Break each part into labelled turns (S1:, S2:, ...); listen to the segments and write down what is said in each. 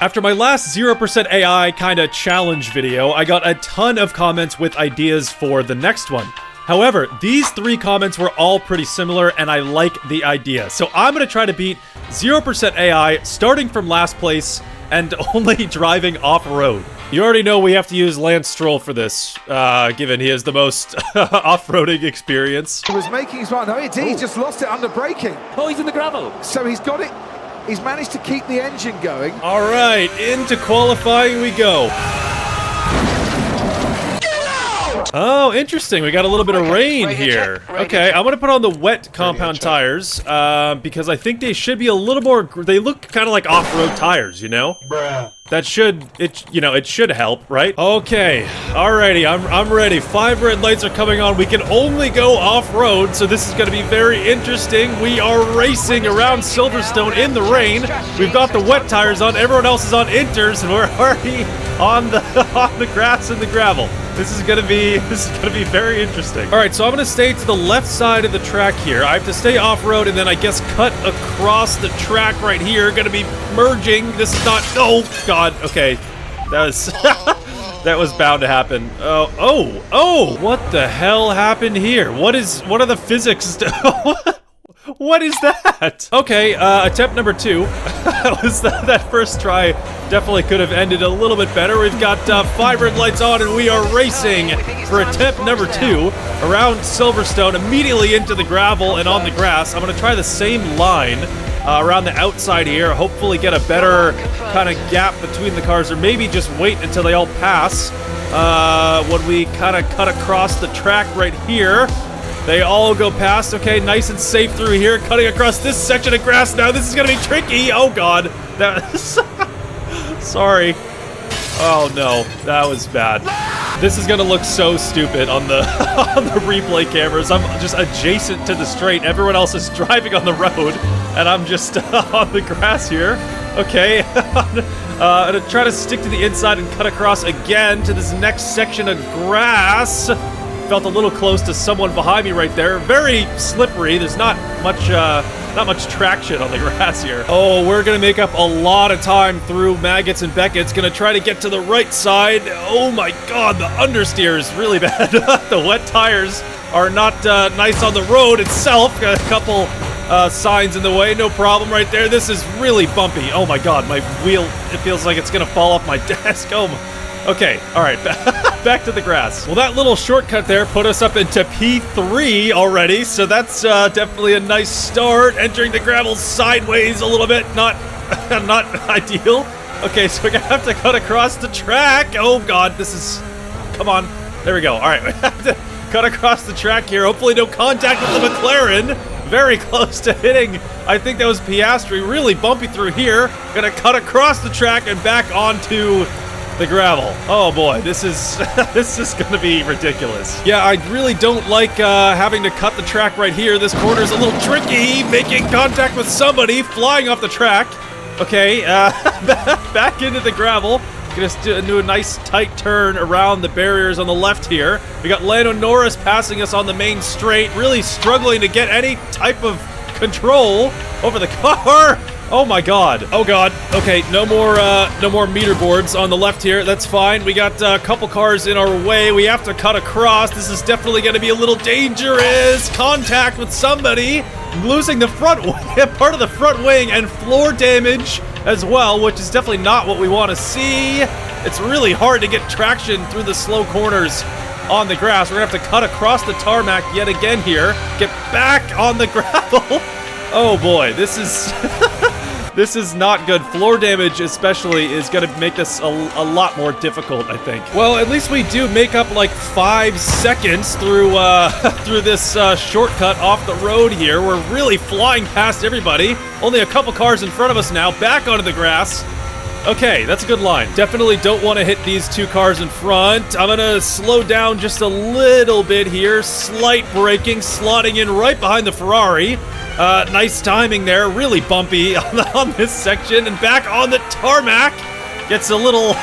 S1: After my last 0% AI kinda challenge video, I got a ton of comments with ideas for the next one. However, these 3 comments were all pretty similar, and I like the idea. So I'm gonna try to beat 0% AI, starting from last place, and only driving off-road. You already know we have to use Lance Stroll for this, given he has the most off-roading experience.
S2: He was making his mark. No, he's just lost it under braking.
S3: Oh, he's in the gravel.
S2: So he's got it. He's managed to keep the engine going.
S1: All right, into qualifying we go. Oh, interesting. We got a little bit of rain here. Okay, I'm gonna put on the wet compound tires, because I think they should be a little more, they look kind of like off-road tires, you know? That should, it should help, right? Okay, alrighty, I'm ready. 5 red lights are coming on. We can only go off-road, so this is gonna be very interesting. We are racing around Silverstone in the rain. We've got the wet tires on, everyone else is on inters, and we're already on the grass and the gravel. This is gonna be very interesting. All right, so I'm gonna stay to the left side of the track here. I have to stay off-road and then I guess cut across the track right here. Gonna be merging. This is not, oh God, okay. That was, that was bound to happen. Oh, what the hell happened here? What are the physics? What is that? Okay, attempt number 2. that first try definitely could have ended a little bit better. We've got 5 red lights on and we are racing for attempt number 2 around Silverstone, immediately into the gravel and on the grass. I'm gonna try the same line around the outside here, hopefully get a better kind of gap between the cars, or maybe just wait until they all pass when we kind of cut across the track right here. They all go past. Okay, nice and safe through here. Cutting across this section of grass now. This is gonna be tricky. Oh God, sorry. Oh no, that was bad. This is gonna look so stupid on the on the replay cameras. I'm just adjacent to the straight. Everyone else is driving on the road, and I'm just on the grass here. Okay, I'm gonna try to stick to the inside and cut across again to this next section of grass. Felt a little close to someone behind me right there. Very slippery. There's not much traction on the grass here. Oh, we're gonna make up a lot of time through Maggots and Beckett's. Gonna try to get to the right side. Oh my God, the understeer is really bad. The wet tires are not nice on the road itself. Got a couple signs in the way. No problem right there. This is really bumpy. Oh my God, my wheel, it feels like it's gonna fall off my desk. Oh my. Okay, all right, back to the grass. Well, that little shortcut there put us up into P3 already, so that's definitely a nice start. Entering the gravel sideways a little bit, not ideal. Okay, so we're gonna have to cut across the track. Oh God, this is, come on. There we go, all right, we have to cut across the track here. Hopefully no contact with the McLaren. Very close to hitting, I think that was Piastri. Really bumpy through here. Gonna cut across the track and back onto the gravel. Oh boy, this is this is gonna be ridiculous. Yeah, I really don't like having to cut the track right here. This corner's a little tricky, making contact with somebody, flying off the track. Okay, back into the gravel. Gonna do a nice tight turn around the barriers on the left here. We got Lando Norris passing us on the main straight, really struggling to get any type of control over the car. Oh my God. Oh God. Okay, no more meter boards on the left here. That's fine. We got a couple cars in our way. We have to cut across. This is definitely going to be a little dangerous. Contact with somebody. Losing the front part of the front wing and floor damage as well, which is definitely not what we want to see. It's really hard to get traction through the slow corners on the grass. We're gonna have to cut across the tarmac yet again here. Get back on the gravel. Oh boy, this is this is not good. Floor damage especially is gonna make this a lot more difficult, I think. Well, at least we do make up like 5 seconds through through this shortcut off the road here. We're really flying past everybody. Only a couple cars in front of us now. Back onto the grass. Okay, that's a good line. Definitely don't want to hit these 2 cars in front. I'm gonna slow down just a little bit here. Slight braking, slotting in right behind the Ferrari. Nice timing there, really bumpy on this section, and back on the tarmac. Gets a little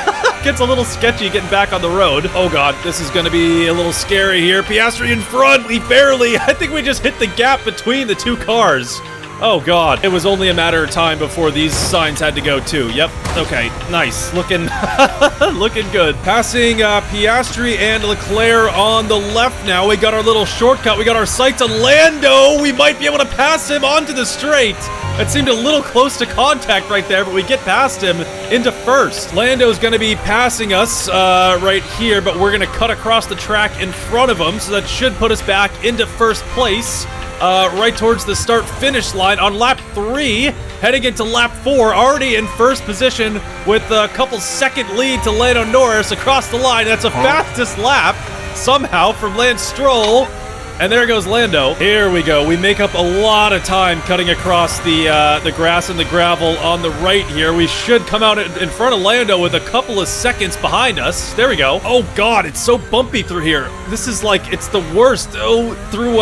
S1: sketchy getting back on the road. Oh God, this is gonna be a little scary here. Piastri in front, I think we just hit the gap between the 2 cars. Oh god, it was only a matter of time before these signs had to go too. Yep, okay, nice. Looking looking good. Passing Piastri and Leclerc on the left now. We got our little shortcut. We got our sights on Lando. We might be able to pass him onto the straight. It seemed a little close to contact right there, but we get past him into first. Lando's gonna be passing us right here, but we're gonna cut across the track in front of him, so that should put us back into first place. Right towards the start-finish line on lap 3, heading into lap 4, already in first position with a couple second lead to Lando Norris across the line. That's the fastest lap, somehow, from Lance Stroll. And there goes Lando. Here we go. We make up a lot of time cutting across the grass and the gravel on the right here. We should come out in front of Lando with a couple of seconds behind us. There we go. Oh god, it's so bumpy through here. This is like, it's the worst. Oh, through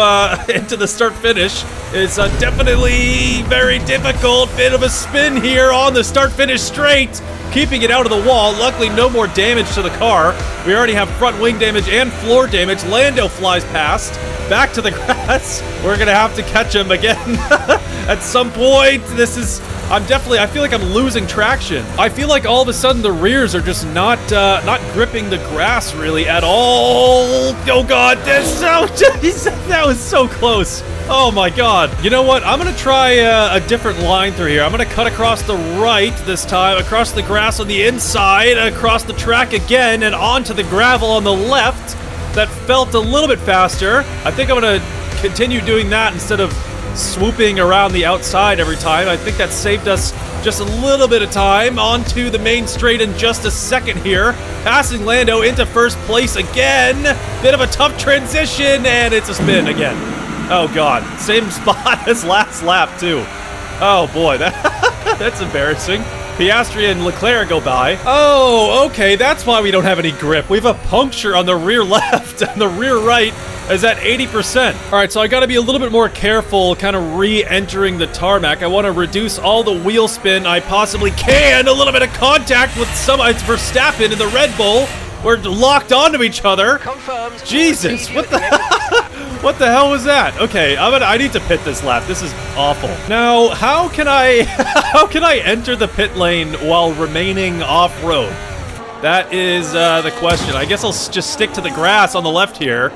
S1: into the start finish. It's definitely very difficult. Bit of a spin here on the start finish straight. Keeping it out of the wall. Luckily, no more damage to the car. We already have front wing damage and floor damage. Lando flies past. Back to the grass. We're gonna have to catch him again at some point. This is... I feel like I'm losing traction. I feel like all of a sudden the rears are just not gripping the grass really at all. Oh god, that was so close. Oh my god. You know what? I'm gonna try a different line through here. I'm gonna cut across the right this time, across the grass on the inside, across the track again, and onto the gravel on the left. That felt a little bit faster. I think I'm gonna continue doing that instead of swooping around the outside every time. I think that saved us just a little bit of time. Onto the main straight in just a second here. Passing Lando into first place again. Bit of a tough transition, and it's a spin again. Oh god, same spot as last lap too. Oh boy, that's embarrassing. Piastri and Leclerc go by. Oh, okay, that's why we don't have any grip. We have a puncture on the rear left, and the rear right is at 80%. All right, so I gotta be a little bit more careful kind of re-entering the tarmac. I wanna reduce all the wheel spin I possibly can. A little bit of contact with it's Verstappen in the Red Bull. We're locked onto each other.
S3: Confirmed.
S1: Jesus, what the what the hell was that? Okay, I need to pit this lap. This is awful. Now, how can I enter the pit lane while remaining off-road? That is the question. I guess I'll just stick to the grass on the left here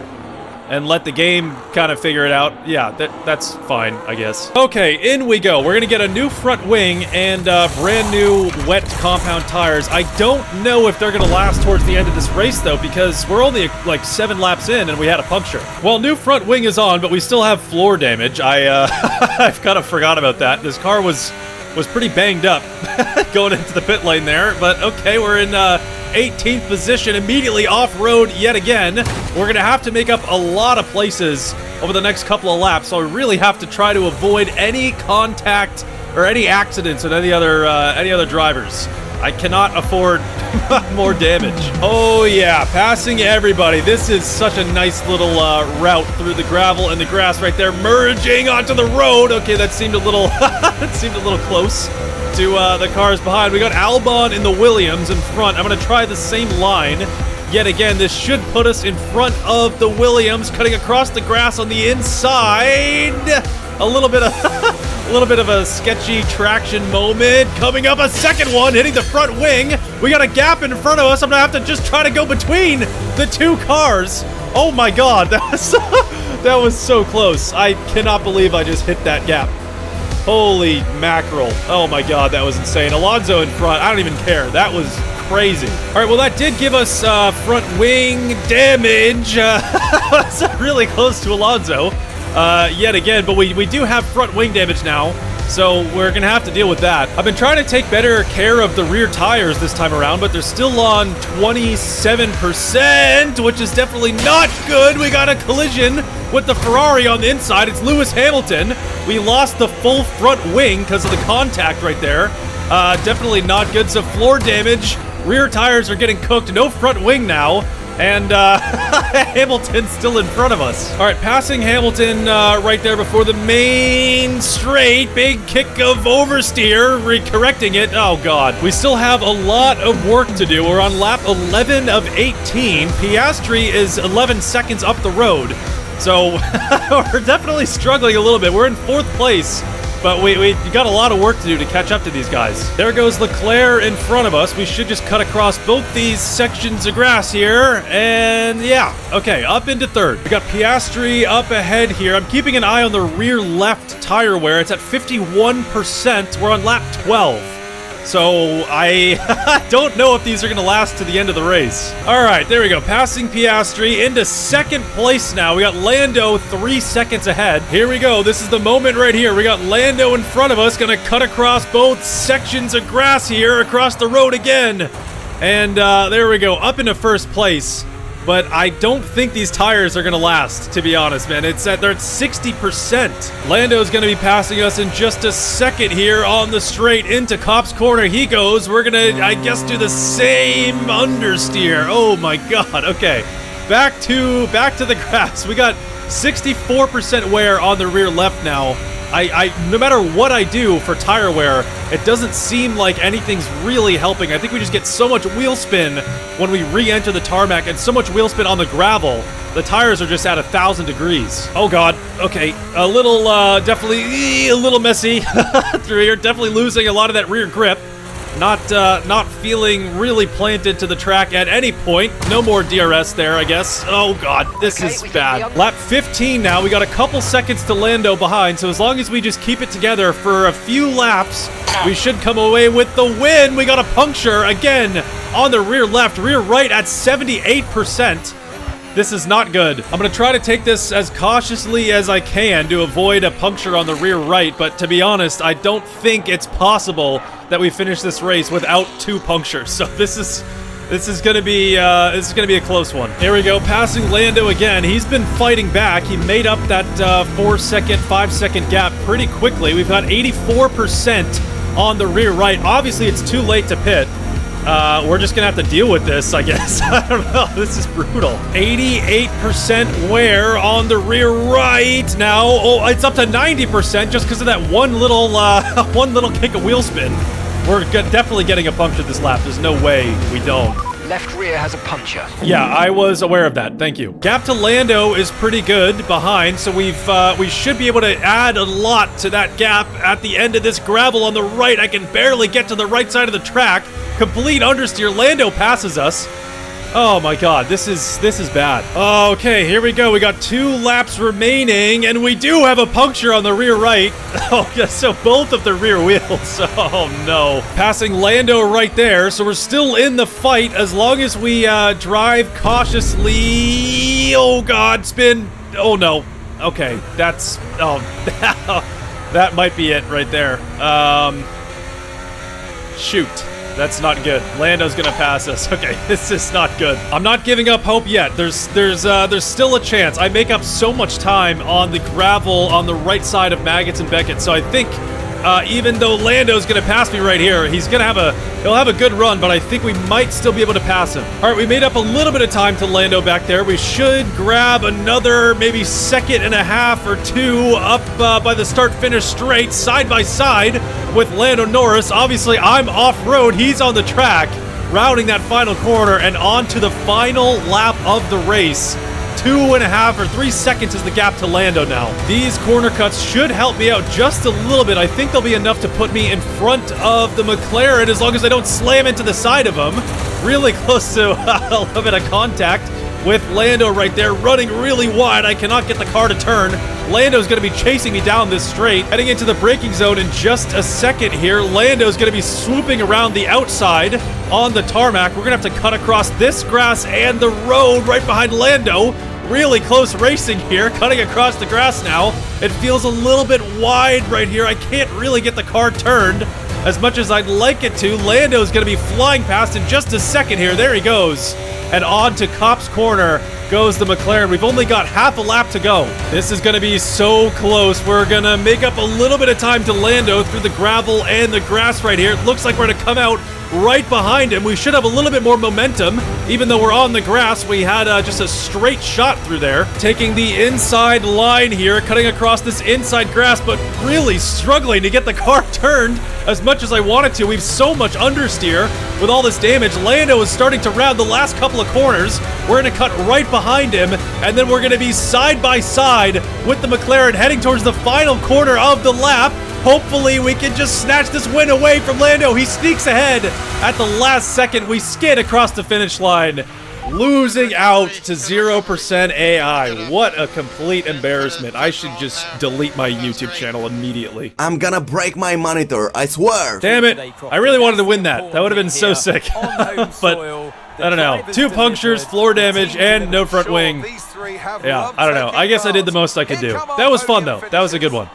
S1: and let the game kind of figure it out. Yeah, that's fine, I guess. Okay, in we go. We're gonna get a new front wing and brand new wet compound tires. I don't know if they're gonna last towards the end of this race though, because we're only like 7 laps in and we had a puncture. Well, new front wing is on, but we still have floor damage. I've kind of forgot about that. This car was pretty banged up going into the pit lane there, but okay, we're in 18th position, immediately off-road yet again. We're gonna have to make up a lot of places over the next couple of laps, so I really have to try to avoid any contact or any accidents with any other drivers. I cannot afford more damage. Oh yeah, passing everybody. This is such a nice little route through the gravel and the grass right there, merging onto the road. Okay, that seemed a little close to the cars behind. We got Albon in the Williams in front. I'm gonna try the same line yet again. This should put us in front of the Williams, cutting across the grass on the inside. A little bit of a sketchy traction moment. Coming up, a second one, hitting the front wing. We got a gap in front of us. I'm gonna have to just try to go between the two cars. Oh my god, that was so close. I cannot believe I just hit that gap. Holy mackerel. Oh my god, that was insane. Alonso in front. I don't even care. That was crazy. All right, well, that did give us front wing damage. That's really close to Alonso yet again, but we do have front wing damage now, so we're gonna have to deal with that. I've been trying to take better care of the rear tires this time around, but they're still on 27%, which is definitely not good. We got a collision with the Ferrari on the inside. It's Lewis Hamilton. We lost the full front wing because of the contact right there. Definitely not good. So floor damage. Rear tires are getting cooked. No front wing now. And Hamilton's still in front of us. All right, passing Hamilton right there before the main straight. Big kick of oversteer, correcting it. Oh, God. We still have a lot of work to do. We're on lap 11 of 18. Piastri is 11 seconds up the road. So we're definitely struggling a little bit. We're in 4th place but we got a lot of work to do to catch up to these guys. There goes Leclerc in front of us. We should just cut across both these sections of grass here, and yeah, okay, up into third. We got Piastri up ahead here. I'm keeping an eye on the rear left tire wear. It's at 51%. We're on lap 12. So I don't know if these are going to last to the end of the race. All right, there we go. Passing Piastri into second place now. We got Lando 3 seconds ahead. Here we go. This is the moment right here. We got Lando in front of us, going to cut across both sections of grass here, across the road again. And there we go, up into first place. But I don't think these tires are going to last, to be honest, man. They're at 60%. Lando's going to be passing us in just a second here on the straight into Copse Corner. He goes. We're going to, I guess, do the same understeer. Oh, my God. Okay. Back to the grass. We got 64% wear on the rear left now. No matter what I do for tire wear, it doesn't seem like anything's really helping. I think we just get so much wheel spin when we re-enter the tarmac and so much wheel spin on the gravel. The tires are just at 1,000 degrees. Oh God, okay. A little, definitely a little messy through here. Definitely losing a lot of that rear grip. Not feeling really planted to the track at any point. No more DRS there, I guess. Oh God, this is bad. Lap 15 now. We got a couple seconds to Lando behind, so as long as we just keep it together for a few laps, we should come away with the win. We got a puncture again on the rear left, rear right at 78%. This is not good. I'm gonna try to take this as cautiously as I can to avoid a puncture on the rear right, but to be honest, I don't think it's possible that we finish this race without 2 punctures. So this is gonna be a close one. Here we go, passing Lando again. He's been fighting back. He made up that 4-second, 5-second gap pretty quickly. We've got 84% on the rear right. Obviously, it's too late to pit. We're just gonna have to deal with this, I guess. I don't know. This is brutal. 88% wear on the rear right now. Oh, it's up to 90% just because of that one little kick of wheel spin. We're definitely getting a puncture this lap. There's no way we don't.
S3: Left rear has a puncture.
S1: Yeah, I was aware of that. Thank you. Gap to Lando is pretty good behind, so we should be able to add a lot to that gap at the end of this gravel on the right. I can barely get to the right side of the track. Complete understeer. Lando passes us. Oh my God, this is bad. Okay, here we go. We got 2 laps remaining, and we do have a puncture on the rear right. Oh, yeah, so both of the rear wheels. Oh no. Passing Lando right there, so we're still in the fight as long as we drive cautiously. Oh God, spin. Oh no. Okay, that's, oh, that might be it right there. Shoot. That's not good. Lando's gonna pass us. Okay, this is not good. I'm not giving up hope yet. There's still a chance. I make up so much time on the gravel on the right side of Maggots and Beckett, so I think even though Lando's gonna pass me right here, he'll have a good run, but I think we might still be able to pass him. All right, we made up a little bit of time to Lando back there. We should grab another maybe 1.5 or 2 up by the start-finish straight, side by side with Lando Norris. Obviously, I'm off-road. He's on the track, rounding that final corner and on to the final lap of the race. 2.5 or 3 seconds is the gap to Lando now. These corner cuts should help me out just a little bit. I think they'll be enough to put me in front of the McLaren as long as I don't slam into the side of him. Really close to a little bit of contact with Lando right there, running really wide. I cannot get the car to turn. Lando's going to be chasing me down this straight. Heading into the braking zone in just a second here. Lando's going to be swooping around the outside on the tarmac. We're going to have to cut across this grass and the road right behind Lando. Really close racing here, cutting across the grass now. It feels a little bit wide right here. I can't really get the car turned as much as I'd like it to. Lando's going to be flying past in just a second here. There he goes. And on to Copse Corner goes the McLaren. We've only got half a lap to go. This is going to be so close. We're going to make up a little bit of time to Lando through the gravel and the grass right here. It looks like we're going to come out right behind him. We should have a little bit more momentum. Even though we're on the grass, we had just a straight shot through there. Taking the inside line here, cutting across this inside grass, but really struggling to get the car turned as much as I wanted to. We've so much understeer with all this damage. Lando is starting to round the last couple of corners. We're going to cut right behind him, and then we're going to be side by side with the McLaren heading towards the final corner of the lap. Hopefully we can just snatch this win away from Lando. He sneaks ahead at the last second. We skid across the finish line, losing out to 0% AI. What a complete embarrassment. I should just delete my YouTube channel immediately.
S4: I'm gonna break my monitor, I swear.
S1: Damn it. I really wanted to win that. That would have been so sick. But I don't know. 2 punctures, floor damage, and no front wing. Yeah, I don't know. I guess I did the most I could do. That was fun, though. That was a good one.